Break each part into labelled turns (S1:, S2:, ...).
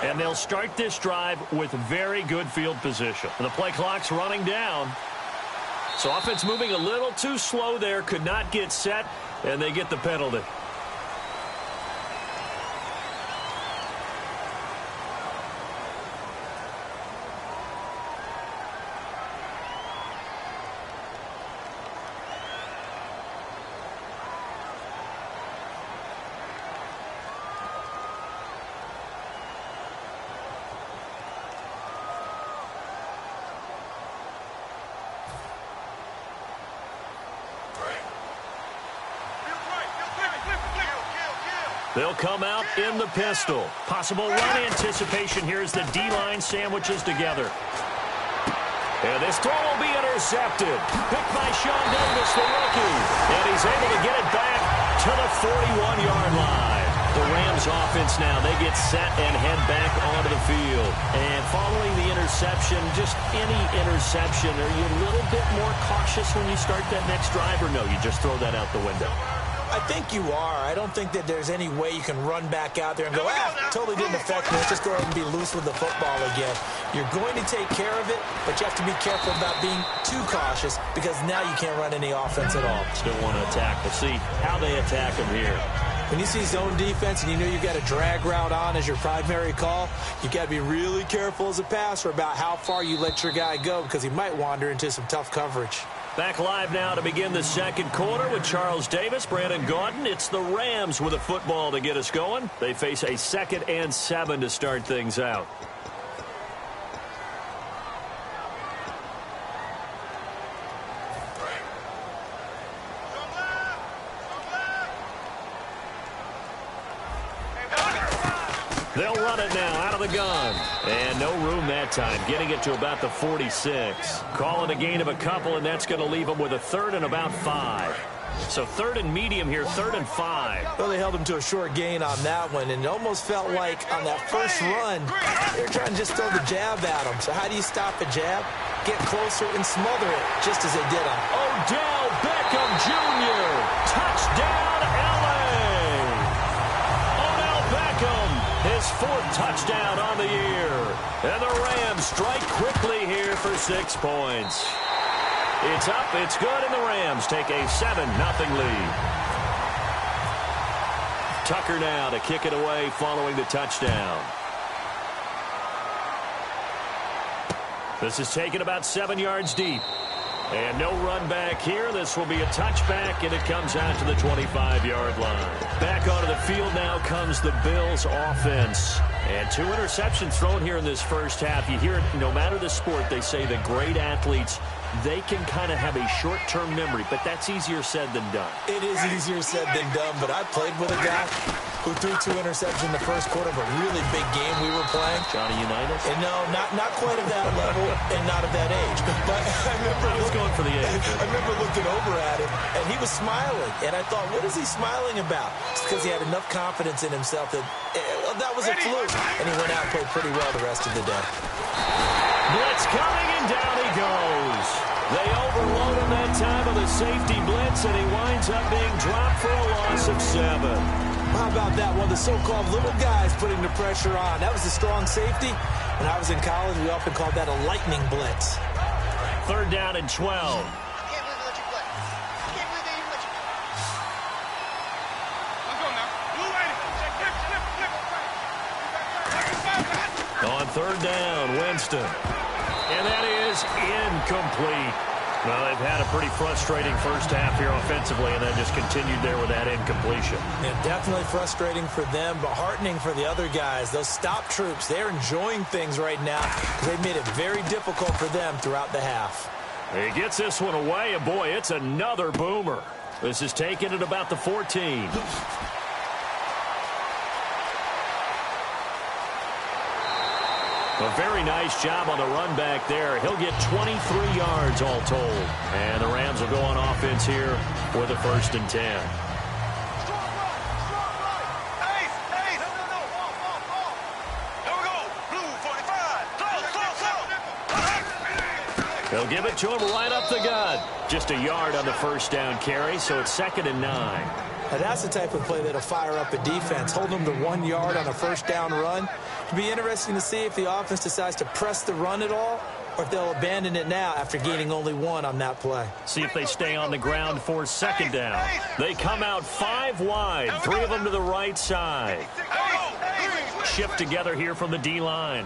S1: And they'll start this drive with very good field position. The play clock's running down. So offense moving a little too slow there. Could not get set, and they get the penalty. They'll come out in the pistol. Possible run anticipation here as the D-line sandwiches together. And this throw will be intercepted. Picked by Sean Davis, the rookie. And he's able to get it back to the 41-yard line. The Rams offense now, they get set and head back onto the field. And following the interception, just any interception, are you a little bit more cautious when you start that next drive, or no, you just throw that out the window?
S2: I think you are. I don't think that there's any way you can run back out there and go, totally didn't affect me. Let's just go ahead and be loose with the football again. You're going to take care of it, but you have to be careful about being too cautious because now you can't run any offense at all.
S1: Still want to attack. We'll see how they attack them here.
S2: When you see zone defense and you know you've got a drag route on as your primary call, you've got to be really careful as a passer about how far you let your guy go because he might wander into some tough coverage.
S1: Back live now to begin the second quarter with Charles Davis, Brandon Gaudin. It's the Rams with a football to get us going. They face a 2nd and 7 to start things out. They'll run it now out of the gun. And no room that time, getting it to about the 46. Calling a gain of a couple, and that's going to leave them with a 3rd and about 5. So 3rd and medium here, 3rd and 5.
S2: Well, they held him to a short gain on that one, and it almost felt like on that first run, they were trying to just throw the jab at him. So how do you stop a jab? Get closer and smother it, just as they did on
S1: Odell Beckham Jr. Touchdown, L.A. Odell Beckham, his 4th touchdown on the year. And the Rams strike quickly here for 6 points. It's up, it's good, and the Rams take a 7-0 lead. Tucker now to kick it away following the touchdown. This is taken about 7 yards deep. And no run back here. This will be a touchback, and it comes out to the 25-yard line. Back onto the field now comes the Bills offense. And 2 interceptions thrown here in this first half. You hear it, no matter the sport, they say the great athletes, they can kind of have a short-term memory, but that's easier said than done.
S2: It is easier said than done, but I played with a guy who threw 2 interceptions in the first quarter of a really big game we were playing.
S1: Johnny Unitas?
S2: And no, not quite at that level and not at that age. But I
S1: was going for the age.
S2: I remember looking over at him, and he was smiling. And I thought, what is he smiling about? It's because he had enough confidence in himself that that was a fluke. And he went out and played pretty well the rest of the day.
S1: Blitz coming, and down he goes. They overload him that time with a safety blitz, and he winds up being dropped for a loss of 7.
S2: How about that? One of the so-called little guys putting the pressure on. That was a strong safety. When I was in college, we often called that a lightning blitz.
S1: 3rd down and 12. On 3rd down, Winston. And that is incomplete. Well, they've had a pretty frustrating first half here offensively, and then just continued there with that incompletion.
S2: Yeah, definitely frustrating for them, but heartening for the other guys. Those stop troops, they're enjoying things right now. They've made it very difficult for them throughout the half.
S1: He gets this one away, and boy, it's another boomer. This is taken at about the 14. A very nice job on the run back there. He'll get 23 yards all told. And the Rams will go on offense here with a 1st and 10. They'll give it to him right up the gut. Just a yard on the 1st down carry, so it's 2nd and 9.
S2: Now that's the type of play that'll fire up a defense. Hold them to 1 yard on a first down run. It'll be interesting to see if the offense decides to press the run at all, or if they'll abandon it now after gaining only 1 on that play.
S1: See if they stay on the ground for second down. They come out 5 wide, 3 of them to the right side. Shift together here from the D-line.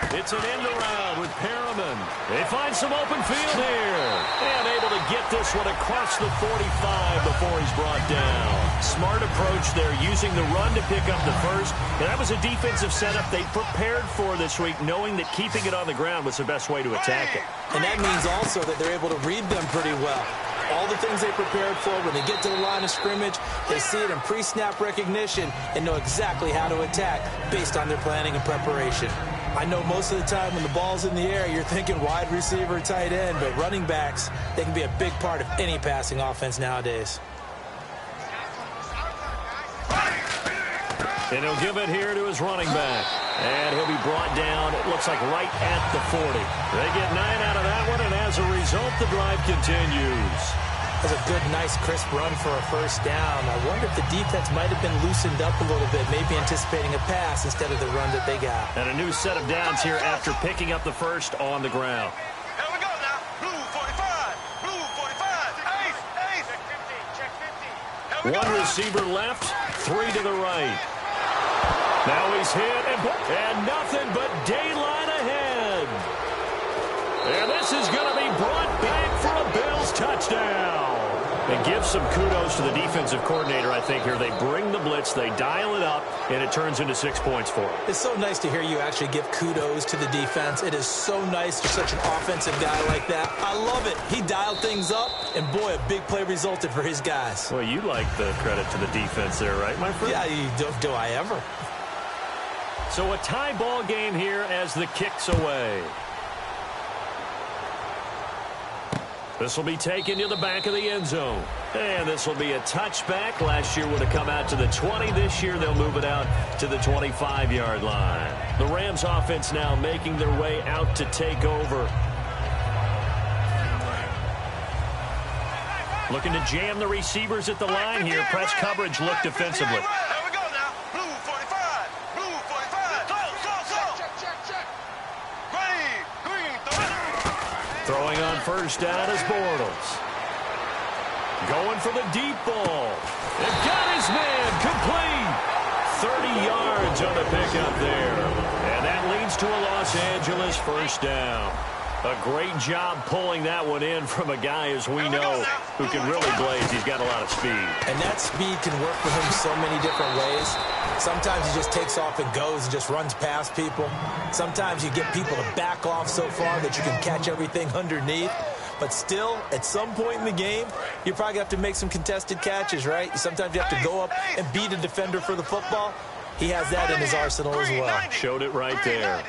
S1: It's an end around with Perriman. They find some open field here. And able to get this one across the 45 before he's brought down. Smart approach there, using the run to pick up the first. And that was a defensive setup they prepared for this week, knowing that keeping it on the ground was the best way to attack it.
S2: And that means also that they're able to read them pretty well. All the things they prepared for, when they get to the line of scrimmage, they see it in pre-snap recognition and know exactly how to attack based on their planning and preparation. I know most of the time when the ball's in the air, you're thinking wide receiver, tight end, but running backs, they can be a big part of any passing offense nowadays.
S1: And he'll give it here to his running back. And he'll be brought down, it looks like right at the 40. They get 9 out of that one, and as a result, the drive continues.
S2: That's a good, nice, crisp run for a first down. I wonder if the defense might have been loosened up a little bit, maybe anticipating a pass instead of the run that they got.
S1: And a new set of downs here after picking up the first on the ground.
S3: Here we go now. Blue 45. Blue 45. Ace. Ace. Check 50.
S1: One receiver left, 3 to the right. Now he's hit, and nothing but daylight ahead. And this is going to be brought back for a Bills touchdown. And give some kudos to the defensive coordinator, I think, here. They bring the blitz, they dial it up, and it turns into 6 points for them.
S2: It's so nice to hear you actually give kudos to the defense. It is so nice for such an offensive guy like that. I love it. He dialed things up, and boy, a big play resulted for his guys.
S1: Well, you like the credit to the defense there, right, my friend?
S2: Yeah, do I ever?
S1: So a tie ball game here as the kick's away. This will be taken to the back of the end zone. And this will be a touchback. Last year would have come out to the 20. This year they'll move it out to the 25-yard line. The Rams offense now making their way out to take over. Looking to jam the receivers at the line here. Press coverage look defensively. Throwing on first down is Bortles. Going for the deep ball. And got his man complete. 30 yards on the pickup there. And that leads to a Los Angeles first down. A great job pulling that one in from a guy, as we know, who can really blaze. He's got a lot of speed.
S2: And that speed can work for him so many different ways. Sometimes he just takes off and goes and just runs past people. Sometimes you get people to back off so far that you can catch everything underneath. But still, at some point in the game, you probably have to make some contested catches, right? Sometimes you have to go up and beat a defender for the football. He has that in his arsenal as well.
S1: Showed it right there.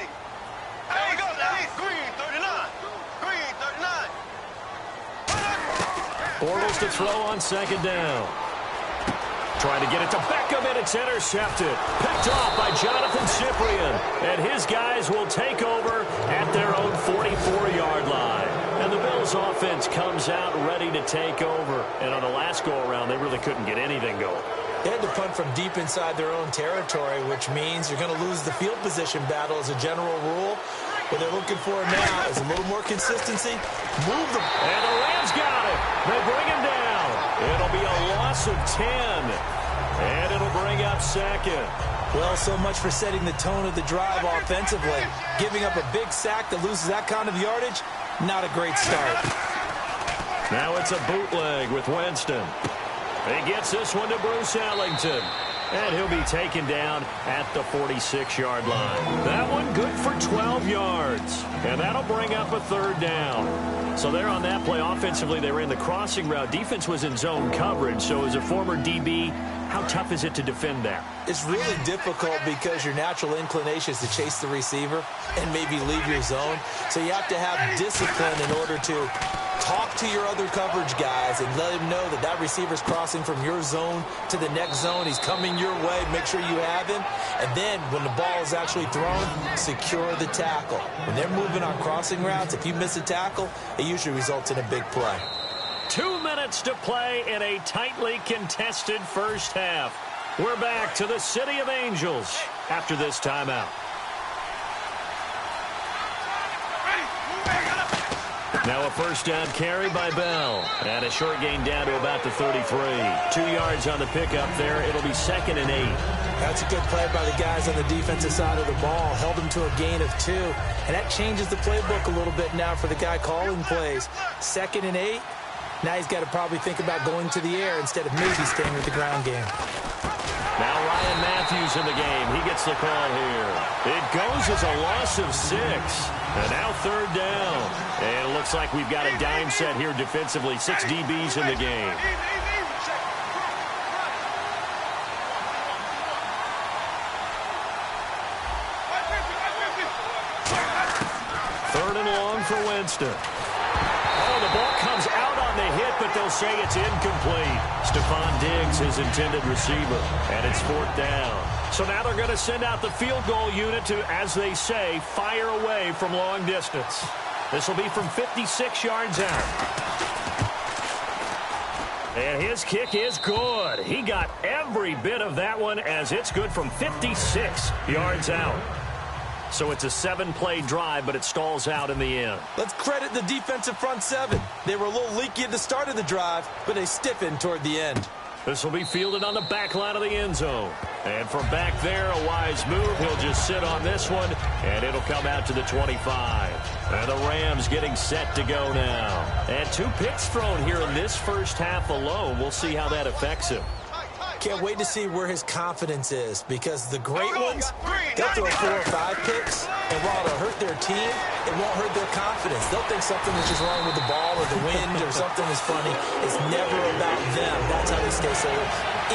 S1: Bortles to throw on second down. Trying to get it to Beckham, and it's intercepted. Picked off by Jonathan Cyprien. And his guys will take over at their own 44-yard line. And the Bills offense comes out ready to take over. And on the last go-around, they really couldn't get anything going.
S2: They had to punt from deep inside their own territory, which means you're going to lose the field position battle as a general rule. What they're looking for now is a little more consistency. Move them.
S1: And the Rams got it. They bring him down. It'll be a loss of 10. And it'll bring up second.
S2: Well, so much for setting the tone of the drive offensively. Giving up a big sack that loses that kind of yardage, not a great start.
S1: Now it's a bootleg with Winston. He gets this one to Bruce Ellington. And he'll be taken down at the 46-yard line. That one good for 12 yards. And that'll bring up a third down. So there on that play, offensively, they ran the crossing route. Defense was in zone coverage. So as a former DB, how tough is it to defend that?
S2: It's really difficult because your natural inclination is to chase the receiver and maybe leave your zone. So you have to have discipline in order to talk to your other coverage guys and let him know that that receiver's crossing from your zone to the next zone. He's coming your way. Make sure you have him. And then when the ball is actually thrown, secure the tackle. When they're moving on crossing routes, if you miss a tackle, it usually results in a big play.
S1: 2 minutes to play in a tightly contested first half. We're back to the City of Angels after this timeout. Now a first down carry by Bell. And a short gain down to about the 33. 2 yards on the pickup there. It'll be 2nd and 8.
S2: That's a good play by the guys on the defensive side of the ball. Held them to a gain of 2. And that changes the playbook a little bit now for the guy calling plays. 2nd and 8. Now he's got to probably think about going to the air instead of maybe staying with the ground game.
S1: Now Ryan Matthews in the game. He gets the call here. It goes as a loss of 6. And now 3rd down. And it looks like we've got a dime set here defensively. 6 DBs in the game. 3rd and long for Winston. Oh, the ball comes out on the hit, but they'll say it's incomplete. Stephon Diggs, his intended receiver, and it's 4th down. So now they're going to send out the field goal unit to, as they say, fire away from long distance. This will be from 56 yards out. And his kick is good. He got every bit of that one as it's good from 56 yards out. So it's a 7-play drive, but it stalls out in the end.
S2: Let's credit the defensive front 7. They were a little leaky at the start of the drive, but they stiffened toward the end.
S1: This will be fielded on the back line of the end zone. And from back there, a wise move. He'll just sit on this one, and it'll come out to the 25. And the Rams getting set to go now. And 2 picks thrown here in this first half alone. We'll see how that affects him.
S2: Can't wait to see where his confidence is, because the great ones, they'll throw 4 or 5 picks, and while it'll hurt their team, it won't hurt their confidence. They'll think something is just wrong with the ball or the wind or something is funny. It's never about them. That's how they stay so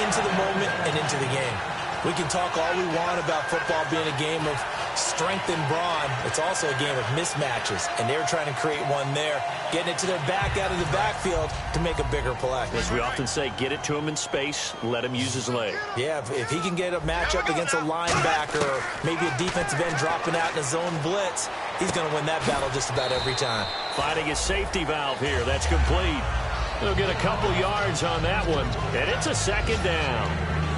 S2: into the moment and into the game. We can talk all we want about football being a game of strength and brawn. It's also a game of mismatches, and they're trying to create one there, getting it to their back out of the backfield to make a bigger play.
S1: As we often say, get it to him in space, let him use his leg.
S2: Yeah, if he can get a matchup against a linebacker or maybe a defensive end dropping out in a zone blitz, he's going to win that battle just about every time.
S1: Finding his safety valve here. That's complete. He'll get a couple yards on that one, and it's a 2nd down.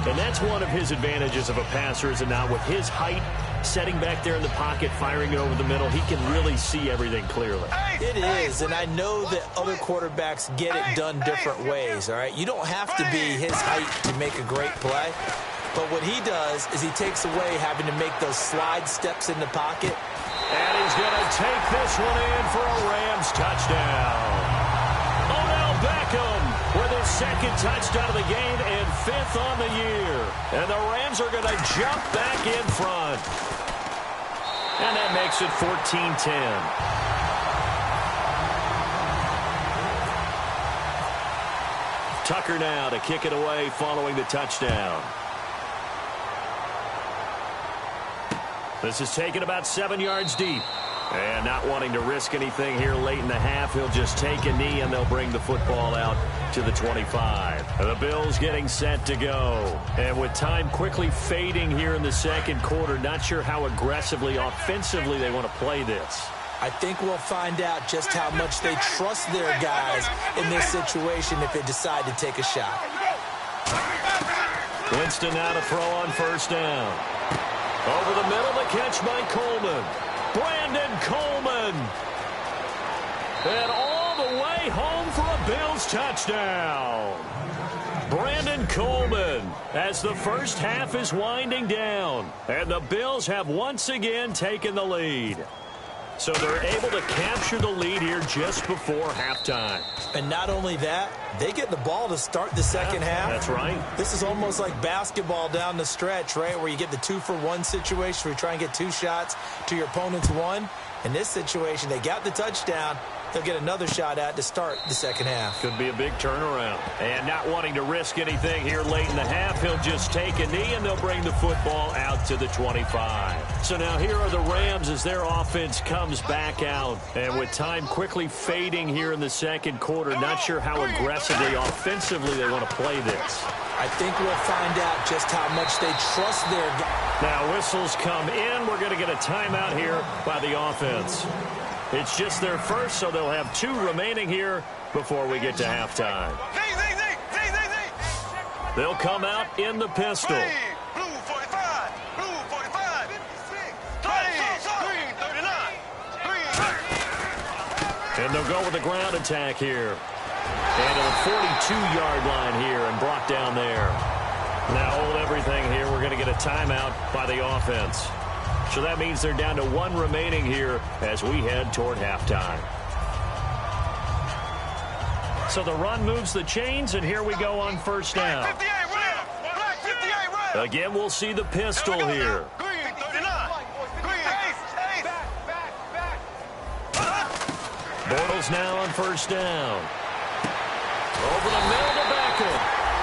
S1: And that's one of his advantages of a passer, is that now with his height, setting back there in the pocket, firing it over the middle, he can really see everything clearly.
S2: It is, and I know that other quarterbacks get it done different ways, all right? You don't have to be his height to make a great play, but what he does is he takes away having to make those slide steps in the pocket.
S1: And he's going to take this one in for a Rams touchdown. Beckham with his 2nd touchdown of the game and 5th on the year. And the Rams are going to jump back in front. And that makes it 14-10. Tucker now to kick it away following the touchdown. This is taken about 7 yards deep. And not wanting to risk anything here late in the half, he'll just take a knee and they'll bring the football out to the 25. The Bills getting set to go. And with time quickly fading here in the 2nd quarter, not sure how aggressively, offensively they want to play this.
S2: I think we'll find out just how much they trust their guys in this situation if they decide to take a shot.
S1: Winston now to throw on 1st down. Over the middle, the catch by Coleman. Brandon Coleman. And all the way home for a Bills touchdown. Brandon Coleman as the first half is winding down. And the Bills have once again taken the lead. So they're able to capture the lead here just before halftime.
S2: And not only that, they get the ball to start the second half.
S1: That's right.
S2: This is almost like basketball down the stretch, right, where you get the 2-for-1 situation where you try and get 2 shots to your opponent's 1. In this situation, they got the touchdown. They'll get another shot at to start the second half.
S1: Could be a big turnaround. And not wanting to risk anything here late in the half, he'll just take a knee and they'll bring the football out to the 25. So now here are the Rams as their offense comes back out. And with time quickly fading here in the 2nd quarter, not sure how aggressively, offensively they want to play this.
S2: I think we'll find out just how much they trust their guys.
S1: Now whistles come in. We're going to get a timeout here by the offense. It's just their first, so they'll have 2 remaining here before we get to halftime. They'll come out in the pistol.
S3: Blue 45. Blue 45. 56. Green 39.
S1: And they'll go with the ground attack here. And to the 42-yard line here and brought down there. Now hold everything here. We're going to get a timeout by the offense. So that means they're down to 1 remaining here as we head toward halftime. So the run moves the chains, and here we go on first down. Again, we'll see the pistol here.
S3: Green 39. Green ace.
S1: Bortles now on first down. Over the middle to Beckham.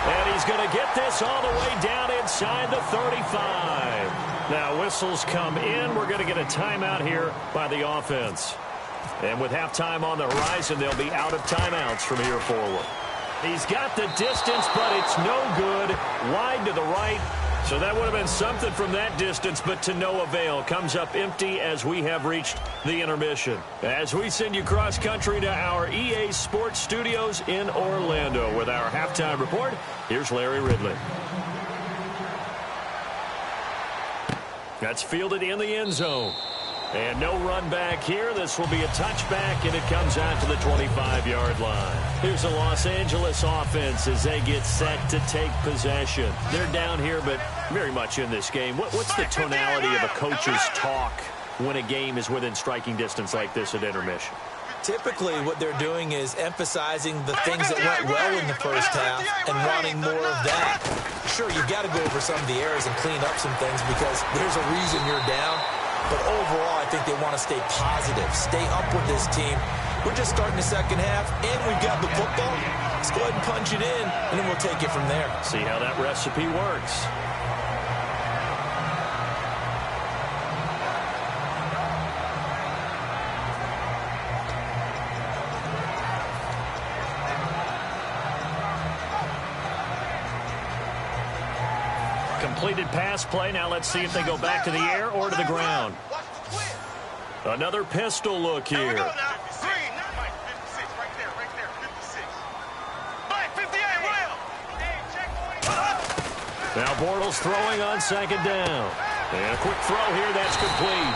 S1: And he's going to get this all the way down inside the 35. Now whistles come in. We're going to get a timeout here by the offense. And with halftime on the horizon, they'll be out of timeouts from here forward. He's got the distance, but it's no good. Wide to the right. So that would have been something from that distance, but to no avail. Comes up empty as we have reached the intermission. As we send you cross-country to our EA Sports Studios in Orlando with our halftime report, here's Larry Ridley. That's fielded in the end zone. And no run back here. This will be a touchback, and it comes out to the 25-yard line. Here's the Los Angeles offense as they get set to take possession. They're down here, but very much in this game. What's the tonality of a coach's talk when a game is within striking distance like this at intermission?
S2: Typically, what they're doing is emphasizing the things that went well in the first half and wanting more of that. Sure, you've got to go over some of the errors and clean up some things because there's a reason you're down. But overall, I think they want to stay positive, stay up with this team. We're just starting the second half, and we've got the football. Let's go ahead and punch it in, and then we'll take it from there.
S1: See how that recipe works. Completed pass play. Now let's see if they go back to the air or to the ground. Another pistol look here. Now Bortles throwing on second down. And a quick throw here. That's complete.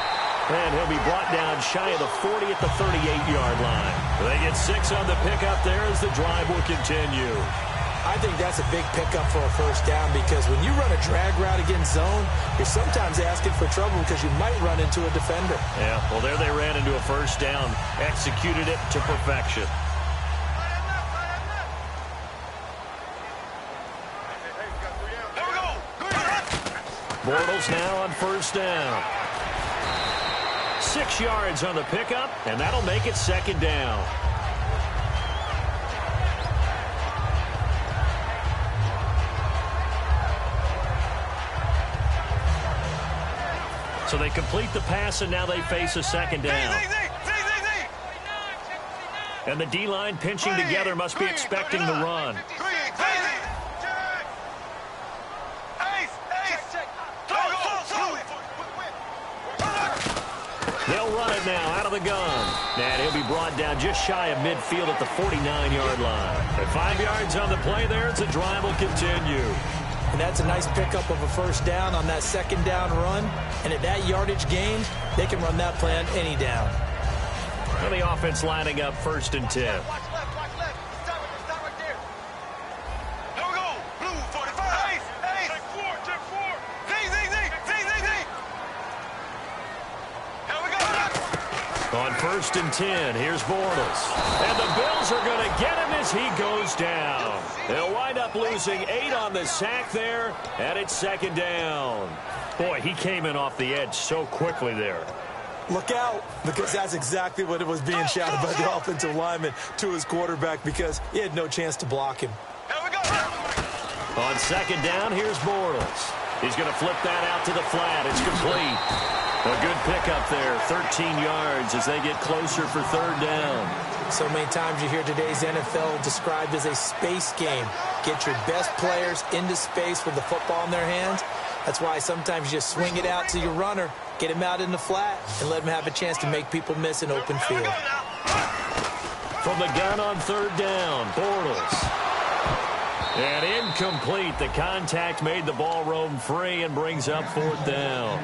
S1: And he'll be brought down shy of the 40 at the 38-yard line. They get 6 on the pickup there as the drive will continue.
S2: I think that's a big pickup for a first down because when you run a drag route against zone, you're sometimes asking for trouble because you might run into a defender.
S1: Yeah, well, there they ran into a first down, executed it to perfection. Bortles now on first down. 6 yards on the pickup, and that'll make it second down. So they complete the pass, and now they face a second down. And the D-line pinching together must be expecting the run. They'll run it now out of the gun. And he'll be brought down just shy of midfield at the 49-yard line. At 5 yards on the play there, as the drive will continue.
S2: And that's a nice pickup of a first down on that second down run. And at that yardage gain, they can run that play on any down.
S1: And the offense lining up 1st and 10.
S3: Watch left, watch left. Stop right there. Here we go. Blue 45. Ace. Check 4, check 4. Z. Here we go.
S1: On 1st and 10, here's Bortles. And the Bills are going to get him as he goes down. They'll wind up losing 8 on the sack there, and it's second down. Boy, he came in off the edge so quickly there.
S2: Look out, because that's exactly what it was being shouted by the offensive lineman to his quarterback because he had no chance to block him.
S3: Here we go.
S1: On second down, here's Bortles. He's going to flip that out to the flat. It's complete. A good pickup there, 13 yards as they get closer for third down.
S2: So many times you hear today's NFL described as a space game. Get your best players into space with the football in their hands. That's why sometimes you just swing it out to your runner, get him out in the flat, and let him have a chance to make people miss an open field.
S1: From the gun on third down, Bortles. And incomplete. The contact made the ball roam free and brings up fourth down.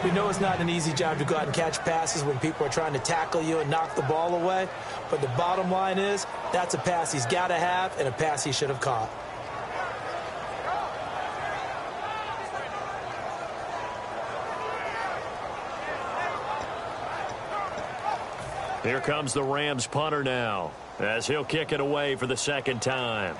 S2: We know it's not an easy job to go out and catch passes when people are trying to tackle you and knock the ball away. But the bottom line is, that's a pass he's got to have and a pass he should have caught.
S1: Here comes the Rams punter now, as he'll kick it away for the second time.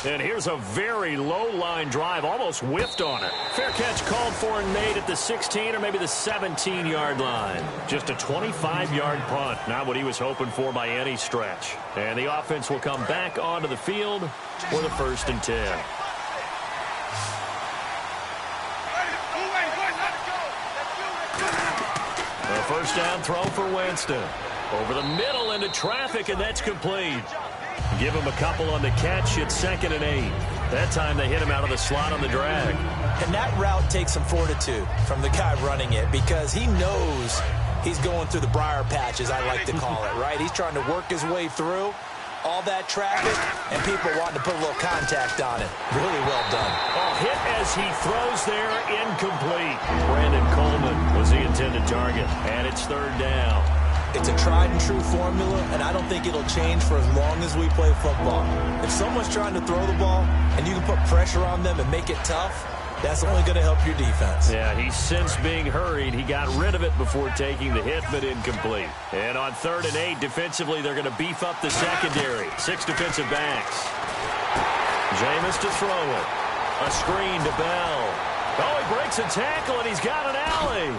S1: And here's a very low-line drive, almost whiffed on it. Fair catch called for and made at the 16 or maybe the 17-yard line. Just a 25-yard punt, not what he was hoping for by any stretch. And the offense will come back onto the field for the 1st and 10. A first down throw for Winston. Over the middle into traffic, and that's complete. Give him a couple on the catch. It's 2nd and 8. That time they hit him out of the slot on the drag.
S2: And that route takes some fortitude from the guy running it because he knows he's going through the briar patch, as I like to call it, right? He's trying to work his way through all that traffic and people wanting to put a little contact on it. Really well done.
S1: Oh, hit as he throws there, incomplete. Brandon Coleman was the intended target, and it's 3rd down.
S2: It's a tried-and-true formula, and I don't think it'll change for as long as we play football. If someone's trying to throw the ball and you can put pressure on them and make it tough, that's only going to help your defense.
S1: Yeah, he's since being hurried. He got rid of it before taking the hit, but incomplete. And on 3rd and 8, defensively, they're going to beef up the secondary. 6 defensive backs. Jameis to throw it. A screen to Bell. Oh, he breaks a tackle, and he's got an alley.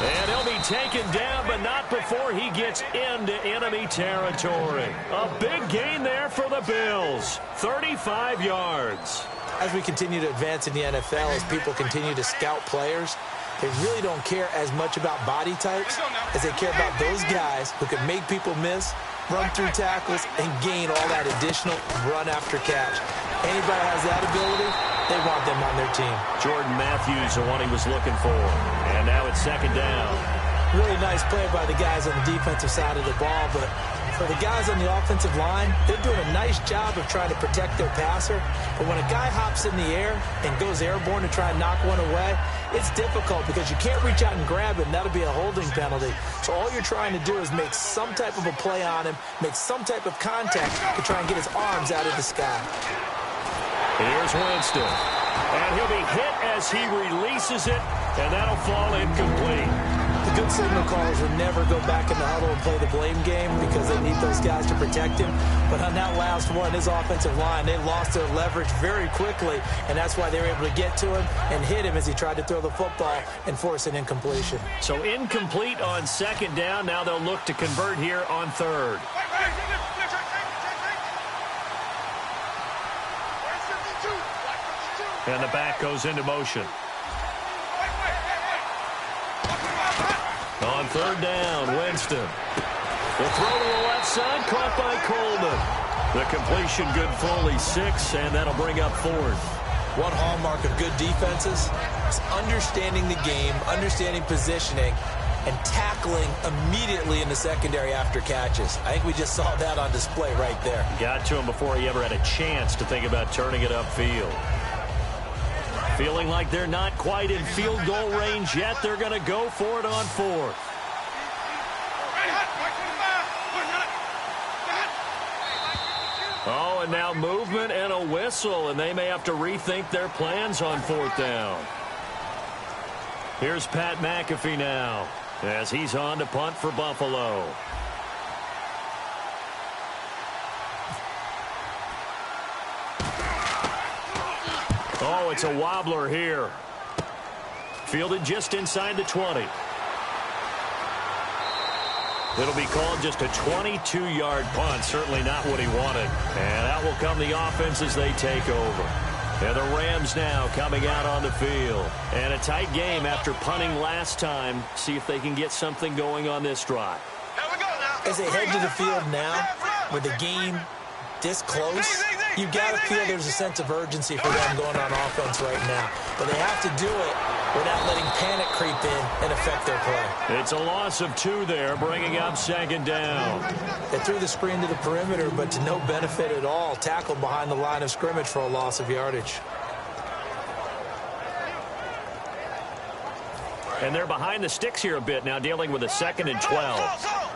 S1: And he'll be taken down, but not before he gets into enemy territory. A big gain there for the Bills. 35 yards.
S2: As we continue to advance in the NFL, as people continue to scout players, they really don't care as much about body types as they care about those guys who can make people miss, run through tackles, and gain all that additional run after catch. Anybody has that ability, they want them on their team.
S1: Jordan Matthews, the one he was looking for. And now it's 2nd down.
S2: Really nice play by the guys on the defensive side of the ball, but for the guys on the offensive line, they're doing a nice job of trying to protect their passer. But when a guy hops in the air and goes airborne to try and knock one away, it's difficult because you can't reach out and grab him. That'll be a holding penalty. So all you're trying to do is make some type of a play on him, make some type of contact to try and get his arms out of the sky.
S1: Here's Winston. And he'll be hit as he releases it, and that'll fall incomplete.
S2: The good signal callers will never go back in the huddle and play the blame game because they need those guys to protect him. But on that last one, his offensive line, they lost their leverage very quickly, and that's why they were able to get to him and hit him as he tried to throw the football and force an incompletion.
S1: So incomplete on 2nd down. Now they'll look to convert here on 3rd. And the back goes into motion. On 3rd down, Winston. The throw to the left side, caught by Coleman. The completion good fully 6, and that'll bring up 4th.
S2: One hallmark of good defenses is understanding the game, understanding positioning, and tackling immediately in the secondary after catches. I think we just saw that on display right there.
S1: Got to him before he ever had a chance to think about turning it upfield. Feeling like they're not quite in field goal range yet. They're going to go for it on 4th. Oh, and now movement and a whistle, and they may have to rethink their plans on 4th down. Here's Pat McAfee now as he's on to punt for Buffalo. Oh, it's a wobbler here. Fielded just inside the 20. It'll be called just a 22-yard punt. Certainly not what he wanted. And out will come the offense as they take over. And the Rams now coming out on the field. And a tight game after punting last time. See if they can get something going on this drive.
S2: As they head to the field now, with the game this close, you've got to feel there's a sense of urgency for them going on offense right now. But they have to do it without letting panic creep in and affect their play.
S1: It's a loss of 2 there, bringing up 2nd down.
S2: They threw the screen to the perimeter, but to no benefit at all. Tackled behind the line of scrimmage for a loss of yardage.
S1: And they're behind the sticks here a bit now, dealing with a 2nd and 12.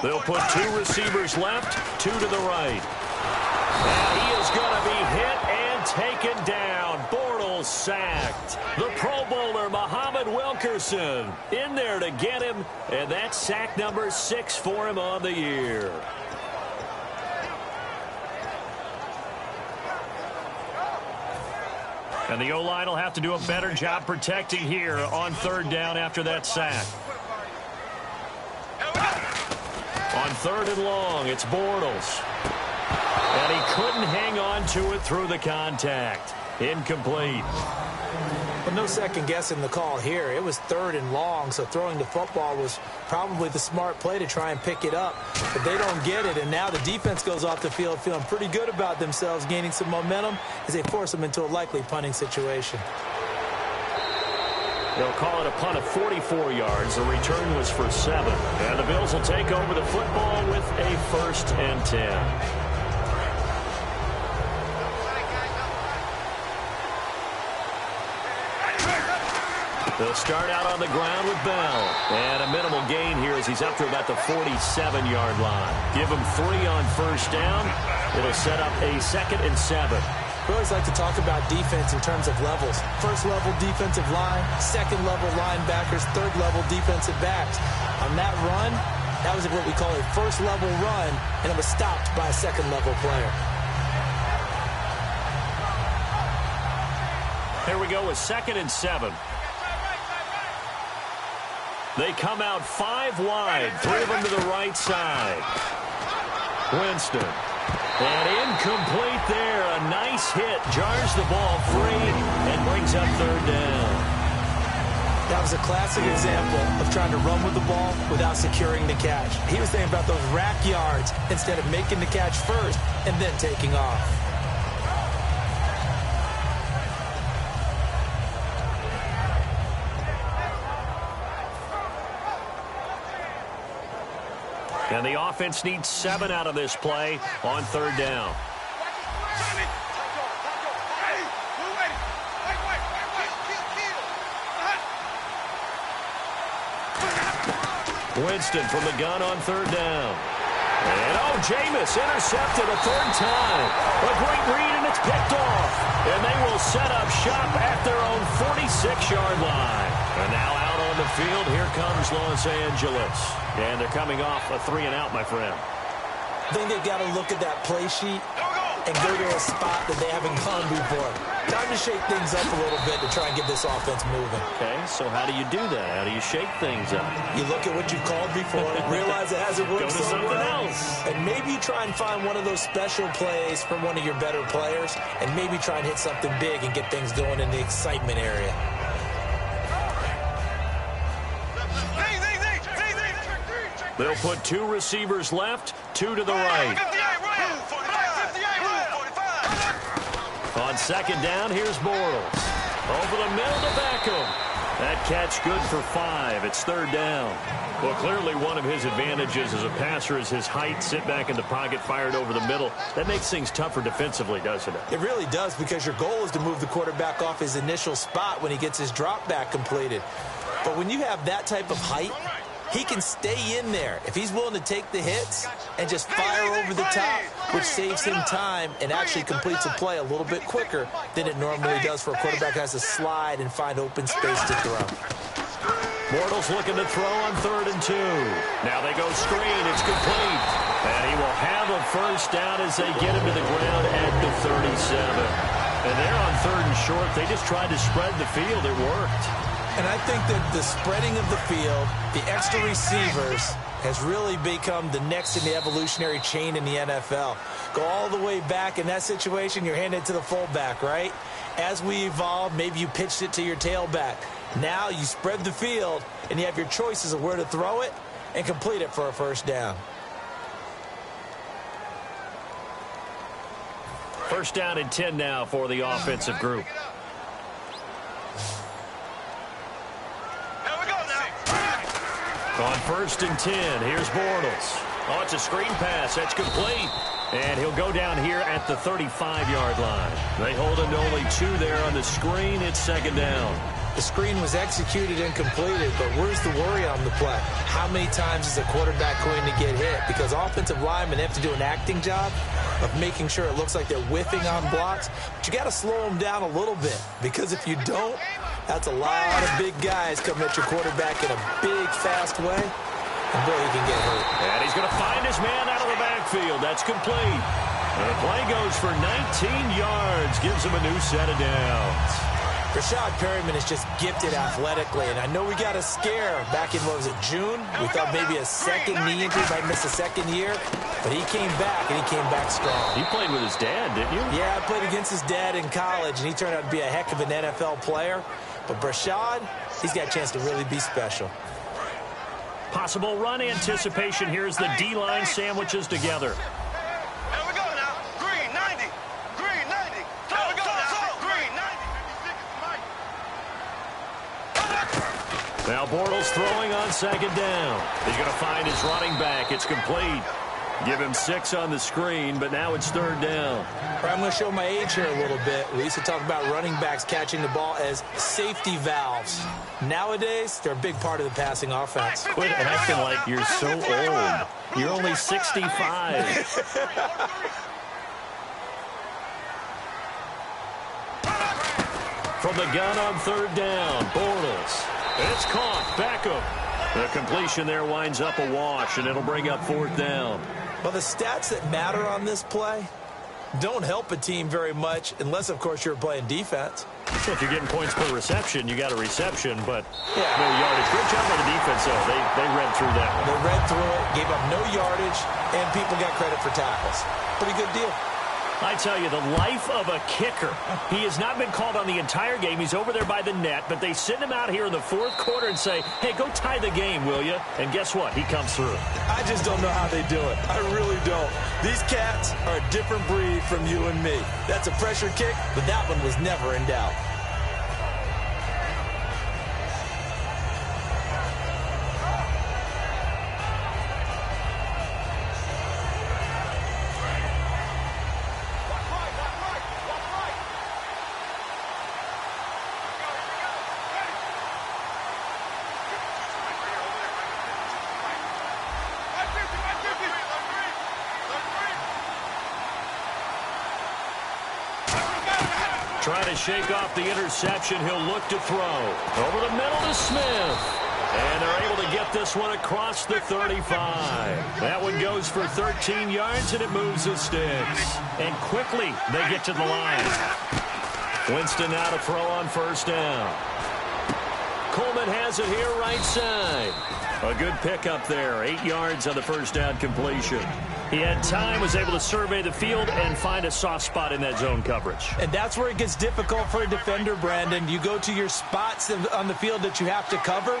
S1: They'll put 2 receivers left, 2 to the right. And he is going to be hit and taken down. Bortles sacked. The Pro Bowler, Muhammad Wilkerson, in there to get him. And that's sack number 6 for him on the year. And the O-line will have to do a better job protecting here on 3rd down after that sack. On 3rd and long, it's Bortles. And he couldn't hang on to it through the contact. Incomplete.
S2: But no second guessing the call here. It was 3rd and long, so throwing the football was probably the smart play to try and pick it up. But they don't get it, and now the defense goes off the field feeling pretty good about themselves, gaining some momentum as they force them into a likely punting situation.
S1: They'll call it a punt of 44 yards. The return was for 7. And the Bills will take over the football with a 1st and 10. They'll start out on the ground with Bell. And a minimal gain here as he's up to about the 47-yard line. Give him 3 on 1st down. It'll set up a 2nd and 7.
S2: We always like to talk about defense in terms of levels. 1st level defensive line, 2nd level linebackers, 3rd level defensive backs. On that run, that was what we call a 1st level run, and it was stopped by a 2nd level player.
S1: Here we go with 2nd and 7. They come out 5 wide, 3 of them to the right side. Winston. And incomplete there. A nice hit. Jars the ball free and brings up 3rd down.
S2: That was a classic example of trying to run with the ball without securing the catch. He was thinking about those rack yards instead of making the catch first and then taking off.
S1: And the offense needs 7 out of this play on 3rd down. Winston from the gun on 3rd down. And, Jameis intercepted a 3rd time. A great read, and it's picked off. And they will set up shop at their own 46-yard line. And now out on the field, here comes Los Angeles. And they're coming off a 3-and-out, my friend.
S2: I think they've got to look at that play sheet and go to a spot that they haven't gone before. Time to shake things up a little bit to try and get this offense moving.
S1: Okay, so how do you do that? How do you shake things up?
S2: You look at what you called before, realize it hasn't worked
S1: Go to something else.
S2: And maybe you try and find one of those special plays from one of your better players, and maybe try and hit something big and get things going in the excitement area.
S1: They'll put 2 receivers left, 2 to the right. On 2nd down, here's Bortles. Over the middle to Beckham. That catch good for 5. It's 3rd down. Well, clearly one of his advantages as a passer is his height. Sit back in the pocket, fired over the middle. That makes things tougher defensively, doesn't it?
S2: It really does, because your goal is to move the quarterback off his initial spot when he gets his drop back completed. But when you have that type of height, he can stay in there if he's willing to take the hits and just fire over the top, which saves him time and actually completes a play a little bit quicker than it normally does for a quarterback who has to slide and find open space to throw.
S1: Bortles looking to throw on 3rd and 2. Now they go screen. It's complete. And he will have a 1st down as they get him to the ground at the 37. And they're on 3rd and short. They just tried to spread the field. It worked.
S2: And I think that the spreading of the field, the extra receivers, has really become the next in the evolutionary chain in the NFL. Go all the way back in that situation, you're handed to the fullback, right? As we evolve, maybe you pitched it to your tailback. Now you spread the field, and you have your choices of where to throw it and complete it for a first down.
S1: First down and 10 now for the offensive group.
S3: Here we go now.
S1: On first and 10, here's Bortles. Oh, it's a screen pass. That's complete. And he'll go down here at the 35-yard line. They hold him to only 2 there on the screen. It's second down.
S2: The screen was executed and completed, but where's the worry on the play? How many times is a quarterback going to get hit? Because offensive linemen have to do an acting job of making sure it looks like they're whiffing on blocks. But you got to slow them down a little bit, because if you don't, that's a lot of big guys coming at your quarterback in a big, fast way. And boy, he can get hurt.
S1: And he's going to find his man out of the backfield. That's complete. And the play goes for 19 yards. Gives him a new set of downs.
S2: Rashad Perryman is just gifted athletically, and I know we got a scare back in, what was it, June? We thought maybe a second knee injury, might miss a second year, but he came back, and he came back strong.
S1: He played with his dad, didn't you?
S2: Yeah, I played against his dad in college, and he turned out to be a heck of an NFL player. But Rashad, he's got a chance to really be special.
S1: Possible run anticipation here as the D-line sandwiches together.
S3: Here we go now. Green 90. Green 90. Here we go now. Green 90.
S1: Now Bortles throwing on second down. He's going to find his running back. It's complete. Give him 6 on the screen, but now it's third down.
S2: I'm going to show my age here a little bit. We used to talk about running backs catching the ball as safety valves. Nowadays, they're a big part of the passing offense.
S1: Quit acting like you're so old. You're only 65. From the gun on third down, Bortles. It's caught. Beckham. The completion there winds up a wash, and it'll bring up fourth down.
S2: Well, the stats that matter on this play don't help a team very much unless, of course, you're playing defense.
S1: So if you're getting points per reception, you got a reception, but
S2: Yeah.
S1: no yardage. Good job by the defense, though. They read through that one.
S2: They read through it, gave up no yardage, and people got credit for tackles. Pretty good deal.
S1: I tell you, the life of a kicker. He has not been called on the entire game. He's over there by the net, but they send him out here in the fourth quarter and say, hey, go tie the game, will you? And guess what? He comes through.
S2: I just don't know how they do it. I really don't. These cats are a different breed from you and me. That's a pressure kick, but that one was never in doubt.
S1: Trying to shake off the interception. He'll look to throw. Over the middle to Smith. And they're able to get this one across the 35. That one goes for 13 yards, and it moves the sticks. And quickly, they get to the line. Winston now to throw on first down. Coleman has it here right side. A good pickup there. 8 yards on the first down completion. He had time, was able to survey the field and find a soft spot in that zone coverage.
S2: And that's where it gets difficult for a defender, Brandon. You go to your spots on the field that you have to cover,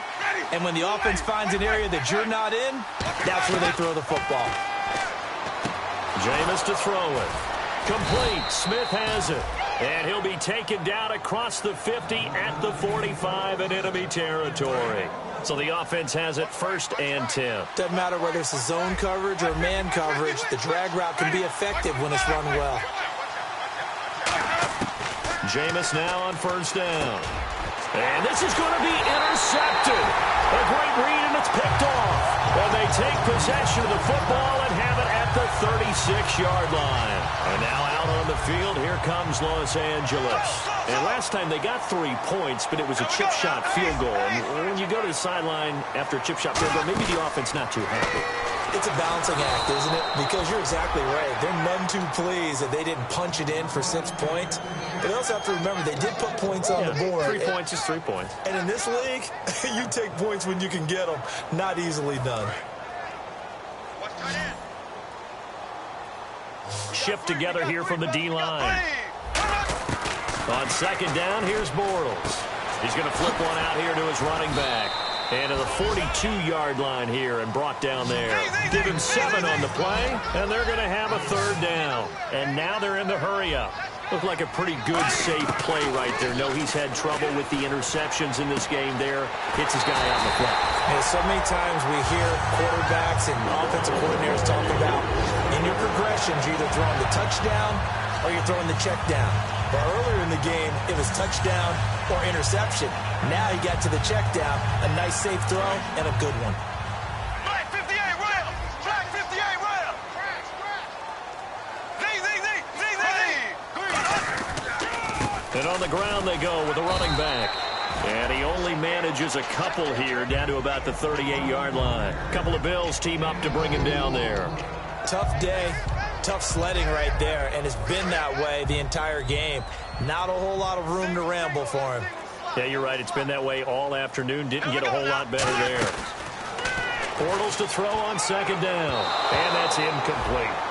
S2: and when the offense finds an area that you're not in, that's where they throw the football.
S1: Jameis to throw it. Complete. Smith has it. And he'll be taken down across the 50 at the 45 in enemy territory. So the offense has it first and 10.
S2: Doesn't matter whether it's a zone coverage or man coverage, the drag route can be effective when it's run well.
S1: Jameis now on first down. And this is going to be intercepted. A great read, and it's picked off. And they take possession of the football and have it at the 36-yard line. And now out on the field, here comes Los Angeles. And last time they got 3 points, but it was a chip shot field goal. And when you go to the sideline after a chip shot field goal, maybe the offense not too happy.
S2: It's a balancing act, isn't it? Because you're exactly right. They're none too pleased that they didn't punch it in for 6 points. But they also have to remember they did put points on the board.
S1: 3 points is 3 points.
S2: And in this league, you take points when you can get them. Not easily done.
S1: Shift together here from the D-line. On second down, here's Bortles. He's going to flip one out here to his running back. And to the 42-yard line here and brought down there. Give him 7 on the play, and they're going to have a 3rd down. And now they're in the hurry-up. Looked like a pretty good, safe play right there. No, he's had trouble with the interceptions in this game there. Hits his guy out in the flat.
S2: And so many times we hear quarterbacks and offensive coordinators talk about in your progressions, you're either throwing the touchdown or you're throwing the check down. But earlier in the game, it was touchdown or interception. Now he got to the check down, a nice safe throw, and a good one.
S3: Flag 58, right up. Flag 58, right up.
S1: And on the ground they go with the running back. And he only manages a couple here down to about the 38-yard line. A couple of Bills team up to bring him down there.
S2: Tough day. Tough sledding right there, and it's been that way the entire game. Not a whole lot of room to ramble for him.
S1: Yeah, you're right. It's been that way all afternoon. Didn't get a whole lot better there. Bortles to throw on 2nd down, and that's incomplete.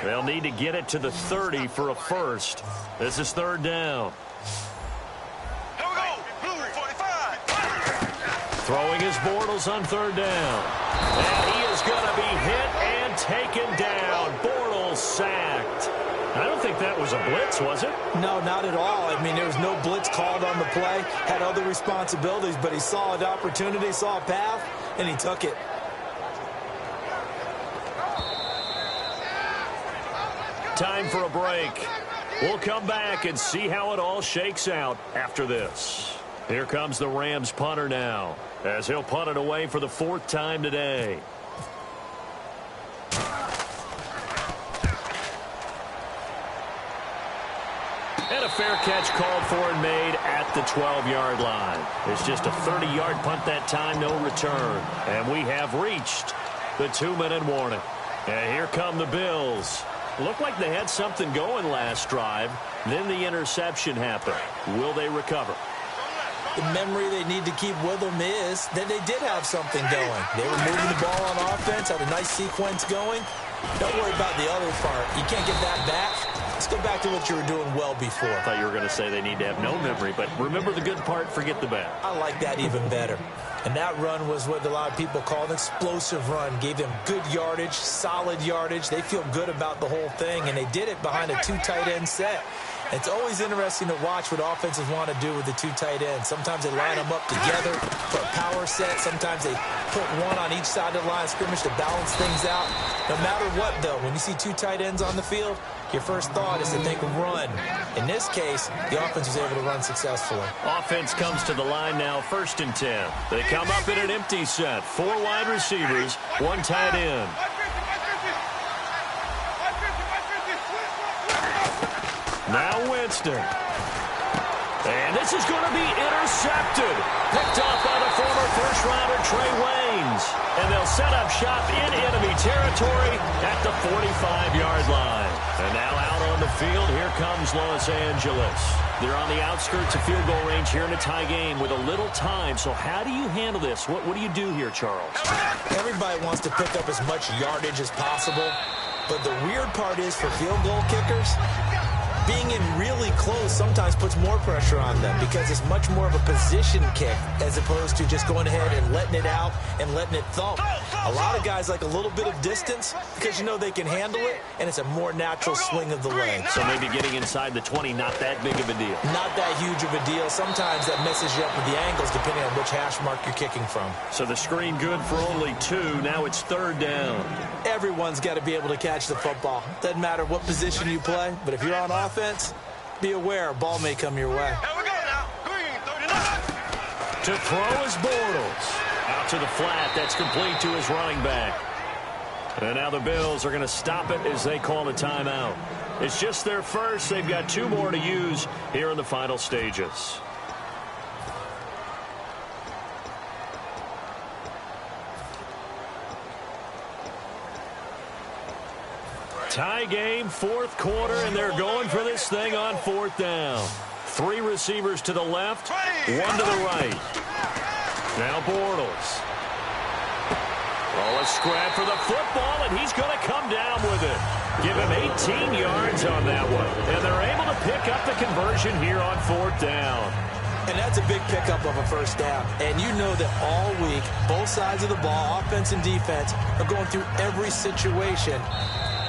S1: They'll need to get it to the 30 for a first. This is 3rd down.
S3: Here we go. Blue 45.
S1: Throwing his Bortles on 3rd down. And he is going to be hit and taken down. Bortles sacked. I don't think that was a blitz, was it?
S2: No, not at all. I mean, there was no blitz called on the play. Had other responsibilities, but he saw an opportunity, saw a path, and he took it.
S1: Time for a break. We'll come back and see how it all shakes out after this. Here comes the Rams punter now, as he'll punt it away for the 4th time today. And a fair catch called for and made at the 12-yard line. It's just a 30-yard punt that time, no return. And we have reached the 2-minute warning. And here come the Bills. Looked like they had something going last drive. Then the interception happened. Will they recover?
S2: The memory they need to keep with them is that they did have something going. They were moving the ball on offense, had a nice sequence going. Don't worry about the other part. You can't get that back. Let's go back to what you were doing well before.
S1: I thought you were going to say they need to have no memory, but remember the good part, forget the bad.
S2: I like that even better. And that run was what a lot of people call an explosive run. Gave them good yardage, solid yardage. They feel good about the whole thing, and they did it behind a 2 tight end set. It's always interesting to watch what offenses want to do with the 2 tight ends. Sometimes they line them up together for a power set. Sometimes they put one on each side of the line of scrimmage to balance things out. No matter what, though, when you see 2 tight ends on the field, your first thought is to think run. In this case, the offense was able to run successfully.
S1: Offense comes to the line now, 1st and 10. They come up in an empty set. 4 wide receivers, 1 tight end. Now Winston. And this is going to be intercepted. Picked off by the former first-rounder Trey Waynes. And they'll set up shop in enemy territory at the 45-yard line. And now out on the field, here comes Los Angeles. They're on the outskirts of field goal range here in a tie game with a little time. So how do you handle this? What do you do here, Charles?
S2: Everybody wants to pick up as much yardage as possible. But the weird part is for field goal kickers, being in really close sometimes puts more pressure on them because it's much more of a position kick as opposed to just going ahead and letting it out and letting it thump. A lot of guys like a little bit of distance because you know they can handle it, and it's a more natural swing of the leg.
S1: So maybe getting inside the 20, not that big of a deal.
S2: Not that huge of a deal. Sometimes that messes you up with the angles depending on which hash mark you're kicking from.
S1: So the screen good for only 2. Now it's 3rd down.
S2: Everyone's got to be able to catch the football. Doesn't matter what position you play, but if you're on offense, be aware a ball may come your way.
S3: Here we go now. Green 39.
S1: To throw is Bortles. Out to the flat. That's complete to his running back. And now the Bills are going to stop it as they call a timeout. It's just their first. They've got 2 more to use here in the final stages. Tie game, fourth quarter, and they're going for this thing on fourth down. 3 receivers to the left, 1 to the right. Now Bortles. Oh, a scrap for the football, and he's going to come down with it. Give him 18 yards on that one. And they're able to pick up the conversion here on fourth down.
S2: And that's a big pickup of a first down. And you know that all week, both sides of the ball, offense and defense, are going through every situation.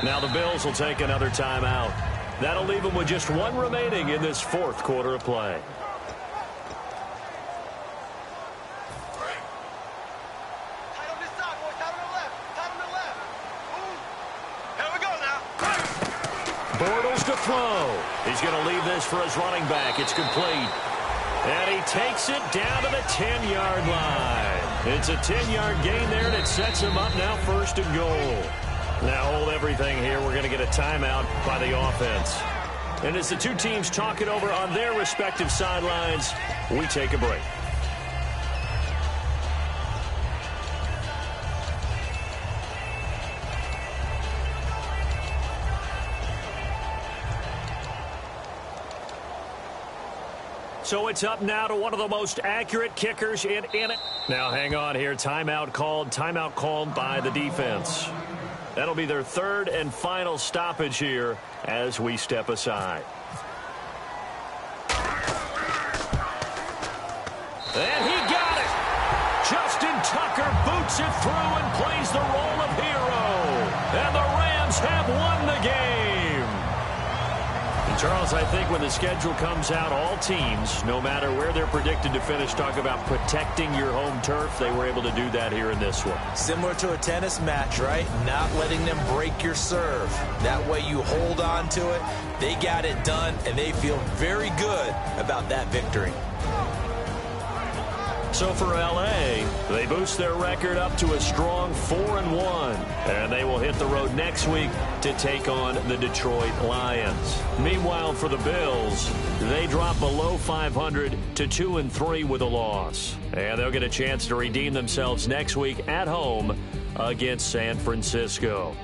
S1: Now the Bills will take another timeout. That'll leave them with just 1 remaining in this fourth quarter of play. Bortles to throw. He's going to leave this for his running back. It's complete. And he takes it down to the 10-yard line. It's a 10-yard gain there, and it sets him up now first and goal. Now hold everything here. We're going to get a timeout by the offense. And as the two teams talk it over on their respective sidelines, we take a break. So it's up now to one of the most accurate kickers in it. Now hang on here. Timeout called by the defense. That'll be their 3rd and final stoppage here as we step aside. And he got it. Justin Tucker boots it through and plays the role of hero. And the Rams have won the game. Charles, I think when the schedule comes out, all teams, no matter where they're predicted to finish, talk about protecting your home turf. They were able to do that here in this one.
S2: Similar to a tennis match, right? Not letting them break your serve. That way you hold on to it. They got it done, and they feel very good about that victory.
S1: So for L.A., they boost their record up to a strong 4-1. And they will hit the road next week to take on the Detroit Lions. Meanwhile, for the Bills, they drop below 500 to 2-3 with a loss. And they'll get a chance to redeem themselves next week at home against San Francisco.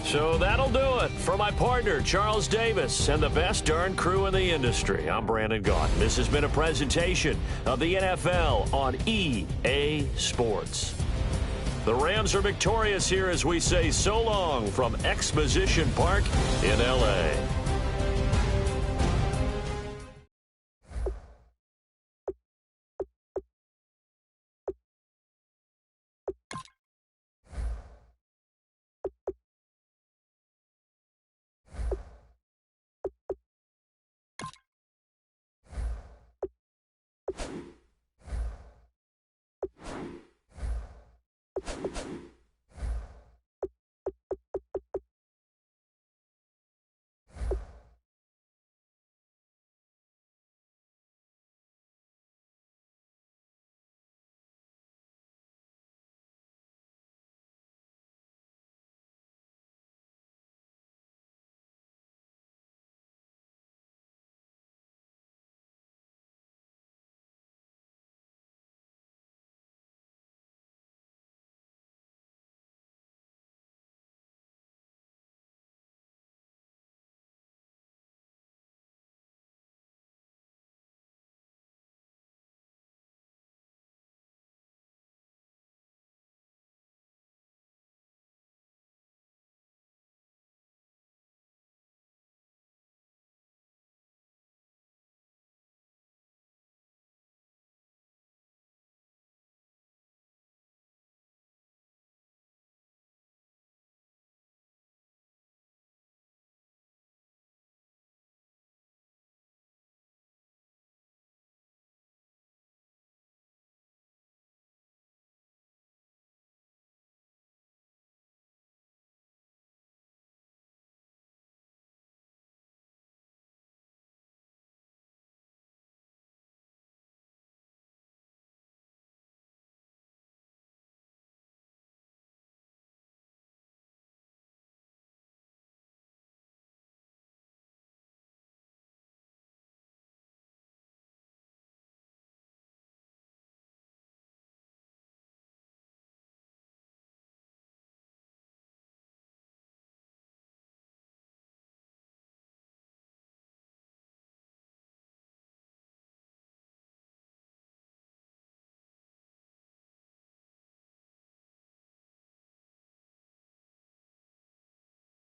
S1: So that'll do it for my partner, Charles Davis, and the best darn crew in the industry. I'm Brandon Gaughan. This has been a presentation of the NFL on EA Sports. The Rams are victorious here as we say so long from Exposition Park in L.A.